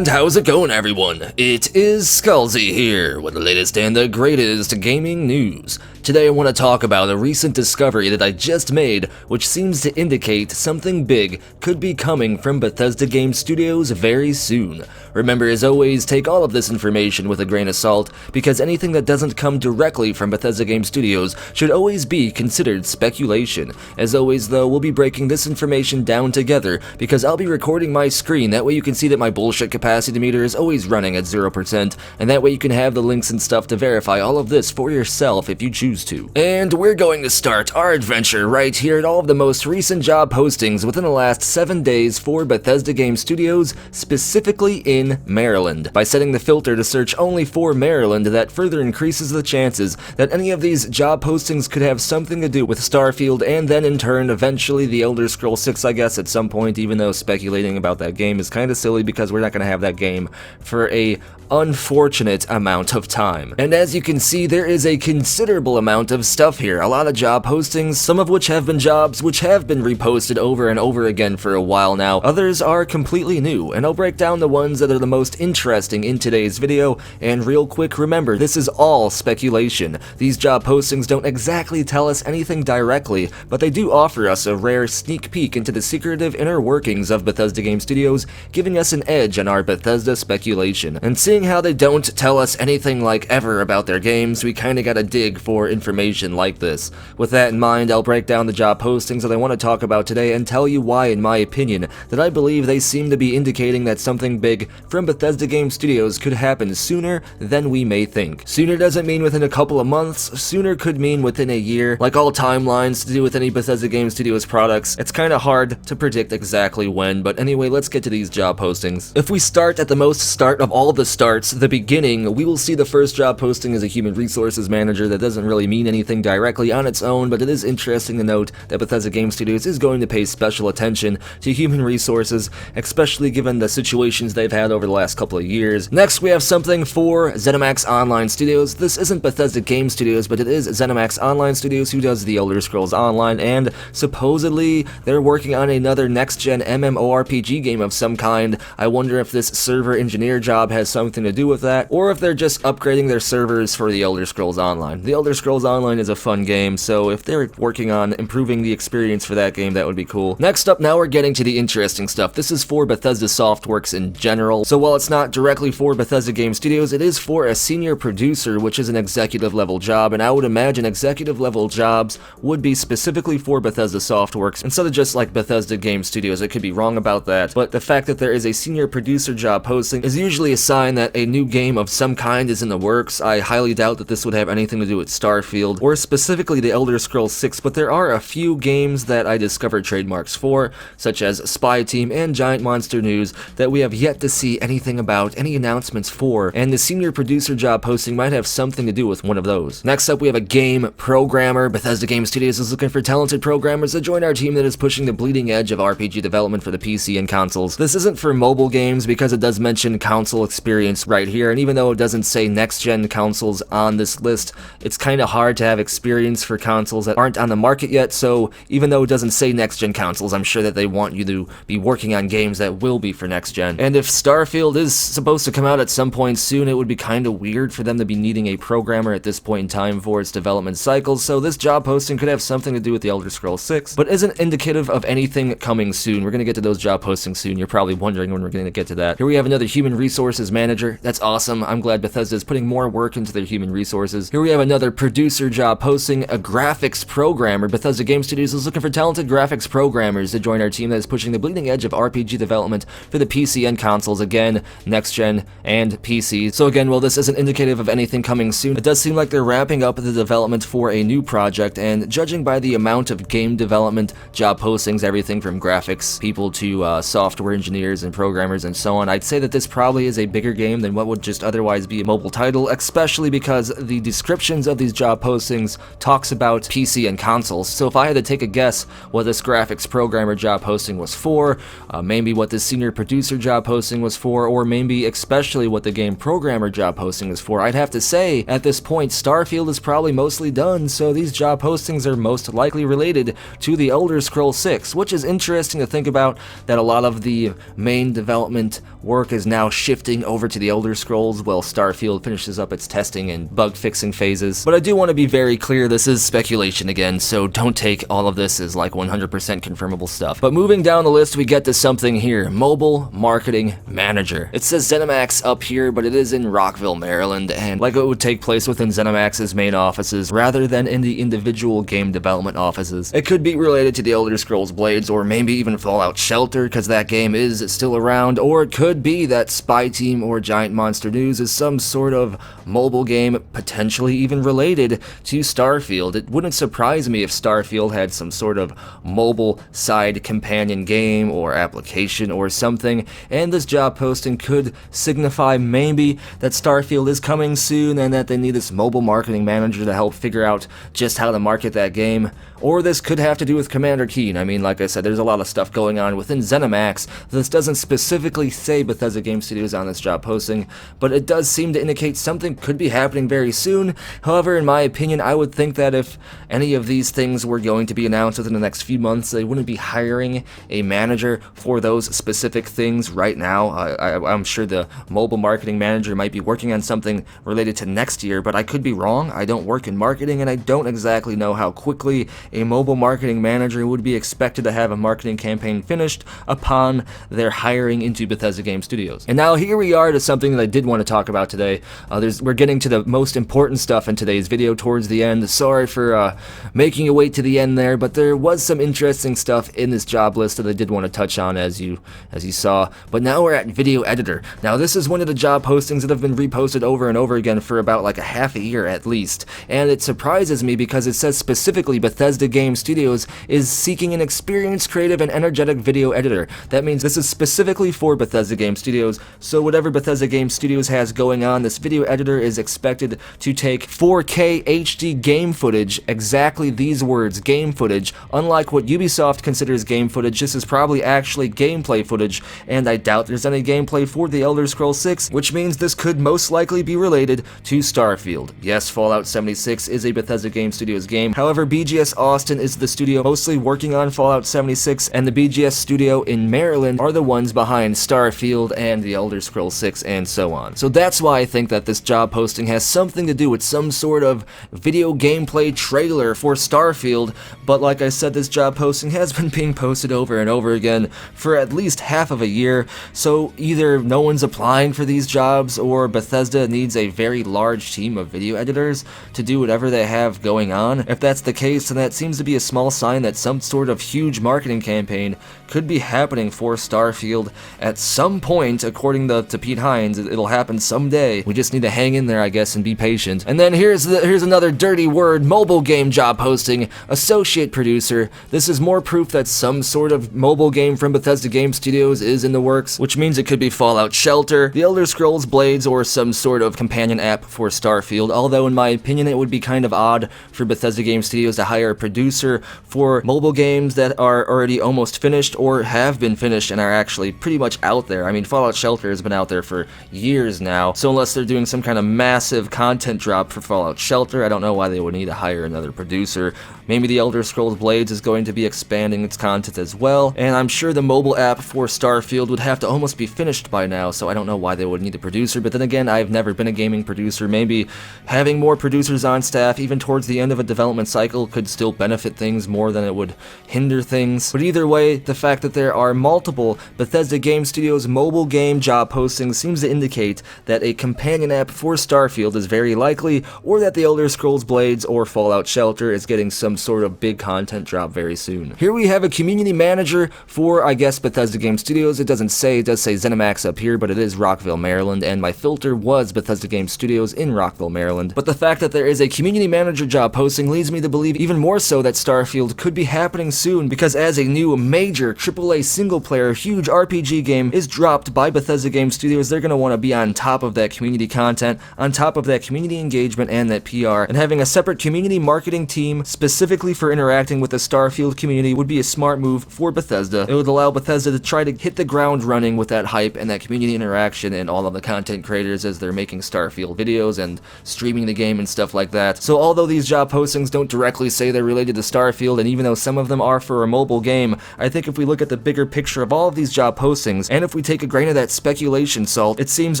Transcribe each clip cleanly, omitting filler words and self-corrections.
And how's it going, everyone? It is Skullzi here with the latest and the greatest gaming news. Today I want to talk about a recent discovery that I just made, which seems to indicate something big could be coming from Bethesda Game Studios very soon. Remember, as always, take all of this information with a grain of salt, because anything that doesn't come directly from Bethesda Game Studios should always be considered speculation. As always, though, we'll be breaking this information down together, because I'll be recording my screen, that way you can see that my bullshit capacity meter is always running at 0%, and that way you can have the links and stuff to verify all of this for yourself if you choose to. And we're going to start our adventure right here at all of the most recent job postings within the last 7 days for Bethesda Game Studios, specifically in Maryland. By setting the filter to search only for Maryland, that further increases the chances that any of these job postings could have something to do with Starfield, and then in turn eventually the Elder Scrolls 6, I guess, at some point, even though speculating about that game is kind of silly because we're not going to have that game for a unfortunate amount of time. And as you can see, there is a considerable amount of stuff here, a lot of job postings, some of which have been jobs which have been reposted over and over again for a while now. Others are completely new, and I'll break down the ones that are the most interesting in today's video. And real quick, remember, this is all speculation. These job postings don't exactly tell us anything directly, but they do offer us a rare sneak peek into the secretive inner workings of Bethesda Game Studios, giving us an edge on our Bethesda speculation. And seeing how they don't tell us anything like ever about their games, we kinda gotta dig for information like this. With that in mind, I'll break down the job postings that I want to talk about today and tell you why, in my opinion, that I believe they seem to be indicating that something big from Bethesda Game Studios could happen sooner than we may think. Sooner doesn't mean within a couple of months, sooner could mean within a year. Like all timelines to do with any Bethesda Game Studios products, it's kinda hard to predict exactly when, but anyway, let's get to these job postings. If we start at the most start of all the starts, the beginning, we will see the first job posting as a human resources manager. That doesn't really mean anything directly on its own, but it is interesting to note that Bethesda Game Studios is going to pay special attention to human resources, especially given the situations they've had over the last couple of years. Next, we have something for ZeniMax Online Studios. This isn't Bethesda Game Studios, but it is ZeniMax Online Studios, who does the Elder Scrolls Online, and supposedly they're working on another next-gen MMORPG game of some kind. I wonder if this server engineer job has something to do with that, or if they're just upgrading their servers for the Elder Scrolls Online. The Elder Scrolls Online is a fun game, so if they're working on improving the experience for that game, that would be cool. Next up, now we're getting to the interesting stuff. This is for Bethesda Softworks in general, so while it's not directly for Bethesda Game Studios, it is for a senior producer, which is an executive level job, and I would imagine executive level jobs would be specifically for Bethesda Softworks instead of just like Bethesda Game Studios. I could be wrong about that, but the fact that there is a senior producer job posting is usually a sign that a new game of some kind is in the works. I highly doubt that this would have anything to do with Starfield, or specifically the Elder Scrolls 6, but there are a few games that I discovered trademarks for, such as Spy Team and Giant Monster News, that we have yet to see anything about, any announcements for, and the senior producer job posting might have something to do with one of those. Next up, we have a game programmer. Bethesda Game Studios is looking for talented programmers to join our team that is pushing the bleeding edge of RPG development for the PC and consoles. This isn't for mobile games because it does mention console experience right here, and even though it doesn't say next-gen consoles on this list, it's kind of hard to have experience for consoles that aren't on the market yet, so even though it doesn't say next-gen consoles, I'm sure that they want you to be working on games that will be for next-gen. And if Starfield is supposed to come out at some point soon, it would be kind of weird for them to be needing a programmer at this point in time for its development cycles, so this job posting could have something to do with the Elder Scrolls 6, but isn't indicative of anything coming soon. We're going to get to those job postings soon. You're probably wondering when we're going to get to that. Here we have another human resources manager. That's awesome. I'm glad Bethesda is putting more work into their human resources. Here we have another producer job posting, a graphics programmer. Bethesda Game Studios is looking for talented graphics programmers to join our team that is pushing the bleeding edge of RPG development for the PC and consoles, again, next gen and PC. So again, while this isn't indicative of anything coming soon, it does seem like they're wrapping up the development for a new project, and judging by the amount of game development job postings, everything from graphics people to software engineers and programmers and so on, I'd say that this probably is a bigger game than what would just otherwise be a mobile title, especially because the descriptions of these job postings talks about PC and consoles. So if I had to take a guess what this graphics programmer job posting was for, maybe what this senior producer job posting was for, or maybe especially what the game programmer job posting is for, I'd have to say at this point Starfield is probably mostly done, so these job postings are most likely related to the Elder Scrolls 6, which is interesting to think about, that a lot of the main development work is now shifting over to the Elder Scrolls while Starfield finishes up its testing and bug fixing phases. But I do want to be very clear, this is speculation again, so don't take all of this as like 100% confirmable stuff. But moving down the list, we get to something here: Mobile Marketing Manager. It says ZeniMax up here, but it is in Rockville, Maryland, and like it would take place within ZeniMax's main offices rather than in the individual game development offices. It could be related to the Elder Scrolls Blades, or maybe even Fallout Shelter, because that game is still around, or it could be that Spy Team or Giant Monster News is some sort of mobile game, potentially even related to Starfield. It wouldn't surprise me if Starfield had some sort of mobile side companion game or application or something, and this job posting could signify maybe that Starfield is coming soon and that they need this mobile marketing manager to help figure out just how to market that game. Or this could have to do with Commander Keen. I mean, like I said, there's a lot of stuff going on within ZeniMax. This doesn't specifically say Bethesda Game Studios on this job posting, but it does seem to indicate something could be happening very soon. However, in my opinion, I would think that if any of these things were going to be announced within the next few months, they wouldn't be hiring a manager for those specific things right now. I'm sure the mobile marketing manager might be working on something related to next year, but I could be wrong. I don't work in marketing, and I don't exactly know how quickly a mobile marketing manager would be expected to have a marketing campaign finished upon their hiring into Bethesda Game Studios. And now here we are to something that I did want to talk about today. We're getting to the most important stuff in today's video towards the end. Sorry for making you wait to the end there, but there was some interesting stuff in this job list that I did want to touch on, as you saw. But now we're at Video Editor. Now this is one of the job postings that have been reposted over and over again for about like a half a year at least, and it surprises me because it says specifically Bethesda Game Studios is seeking an experienced, creative, and energetic video editor. That means this is specifically for Bethesda Game Studios, so whatever Bethesda Game Studios has going on, this video editor is expected to take 4K HD game footage, exactly these words, game footage. Unlike what Ubisoft considers game footage, this is probably actually gameplay footage, and I doubt there's any gameplay for The Elder Scrolls 6, which means this could most likely be related to Starfield. Yes, Fallout 76 is a Bethesda Game Studios game, however, BGS Austin is the studio mostly working on Fallout 76, and the BGS studio in Maryland are the ones behind Starfield and The Elder Scrolls 6 and so on. So that's why I think that this job posting has something to do with some sort of video gameplay trailer for Starfield, but like I said, this job posting has been being posted over and over again for at least half of a year, so either no one's applying for these jobs or Bethesda needs a very large team of video editors to do whatever they have going on. If that's the case, then that seems to be a small sign that some sort of huge marketing campaign could be happening for Starfield at some point. According to Pete Hines, it'll happen someday. We just need to hang in there, I guess, and be patient. And then here's another dirty word: mobile game job posting, associate producer. This is more proof that some sort of mobile game from Bethesda Game Studios is in the works, which means it could be Fallout Shelter, The Elder Scrolls Blades, or some sort of companion app for Starfield. Although in my opinion, it would be kind of odd for Bethesda Game Studios to hire a producer for mobile games that are already almost finished or have been finished and are actually pretty much out there. I mean, Fallout Shelter has been out there for years now, so unless they're doing some kind of massive content drop for Fallout Shelter, I don't know why they would need to hire another producer. Maybe The Elder Scrolls Blades is going to be expanding its content as well, and I'm sure the mobile app for Starfield would have to almost be finished by now, so I don't know why they would need a producer. But then again, I've never been a gaming producer. Maybe having more producers on staff, even towards the end of a development cycle, could still benefit things more than it would hinder things. But either way, the fact that there are multiple Bethesda Game Studios mobile game job postings seems to indicate that a companion app for Starfield is very likely, or that The Elder Scrolls Blades or Fallout Shelter is getting some sort of big content drop very soon. Here we have a community manager for, I guess, Bethesda Game Studios. It doesn't say, it does say ZeniMax up here, but it is Rockville, Maryland, and my filter was Bethesda Game Studios in Rockville, Maryland. But the fact that there is a community manager job posting leads me to believe even more so that Starfield could be happening soon, because as a new major AAA single-player huge RPG game is dropped by Bethesda Game Studios, they're going to want to be on top of that community content, on top of that community engagement and that PR, and having a separate community marketing team specifically for interacting with the Starfield community would be a smart move for Bethesda. It would allow Bethesda to try to hit the ground running with that hype and that community interaction and all of the content creators as they're making Starfield videos and streaming the game and stuff like that. So although these job postings don't directly say they're related to Starfield, and even though some of them are for a mobile game, I think if we look at the bigger picture of all of these job postings, and if we take a grain of that speculation salt, it seems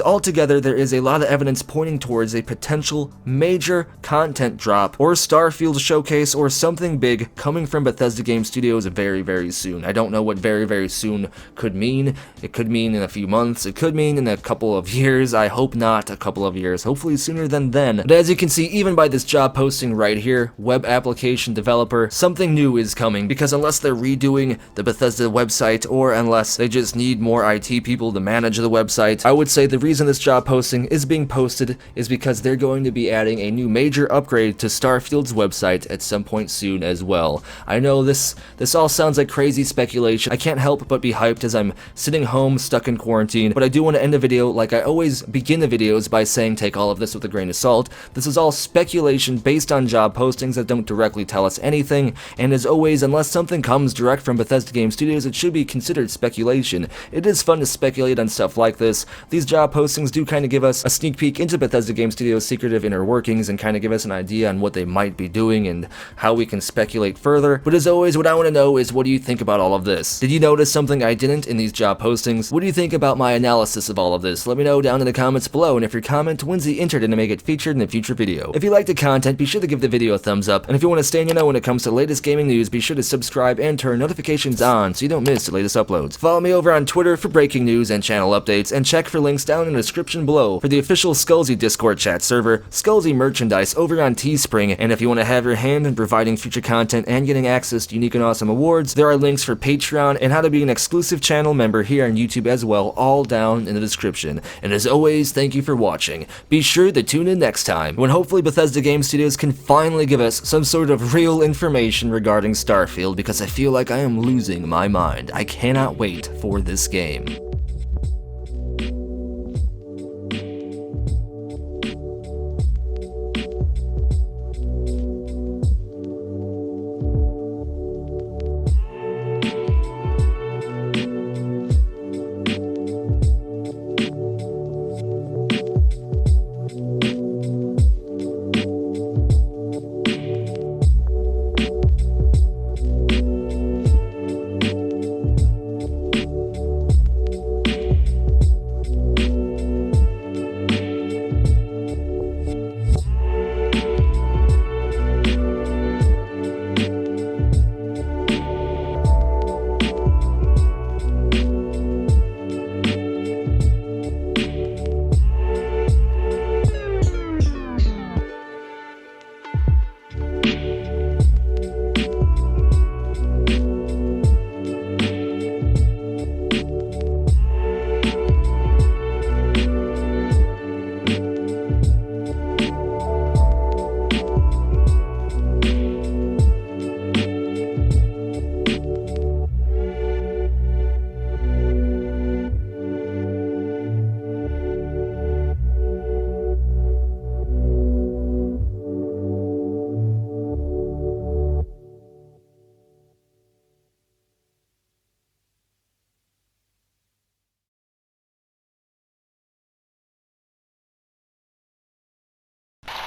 altogether there is a lot of evidence pointing towards a potential major content drop or Starfield showcase or something big coming from Bethesda Game Studios very, very soon. I don't know what very, very soon could mean. It could mean in a few months. It could mean in a couple of years. I hope not a couple of years. Hopefully sooner than then. But as you can see, even by this job posting right here, web application developer, something new is coming, because unless they're redoing the Bethesda website or unless they just need more IT people to manage the website, I would say the reason this job posting is being posted is because they're going to be adding a new major upgrade to Starfield's website at some point soon as well. I know this all sounds like crazy speculation. I can't help but be hyped as I'm sitting home stuck in quarantine, but I do want to end the video like I always begin the videos by saying take all of this with a grain of salt. This is all speculation based on job postings that don't directly tell us anything, and as always, unless something comes direct from Bethesda Game Studios, it should be considered speculation. It is fun to speculate on stuff like this. These job postings do kind of give us a sneak peek into Bethesda Game Studios' secretive inner workings and kind of give us an idea on what they might be doing and how we can speculate further. But as always, what I want to know is, what do you think about all of this? Did you notice something I didn't in these job postings? What do you think about my analysis of all of this? Let me know down in the comments below, and if your comment wins the enter to make it featured in a future video. If you like the content, be sure to give the video a thumbs up, and if you want to stay in the know when it comes to the latest gaming news, be sure to subscribe and turn notifications on so you don't miss the latest uploads. Follow me over on Twitter for breaking news and channel updates, and check for links down in the description below for the official Skullzi Discord chat server, Skullzi merchandise over on Teespring, and if you want to have your hand in providing future content and getting access to unique and awesome awards, there are links for Patreon and how to be an exclusive channel member here on YouTube as well, all down in the description. And as always, thank you for watching. Be sure to tune in next time, when hopefully Bethesda Game Studios can finally give us some sort of real information regarding Starfield, because I feel like I am losing my mind. I cannot wait for this game.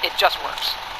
It just works.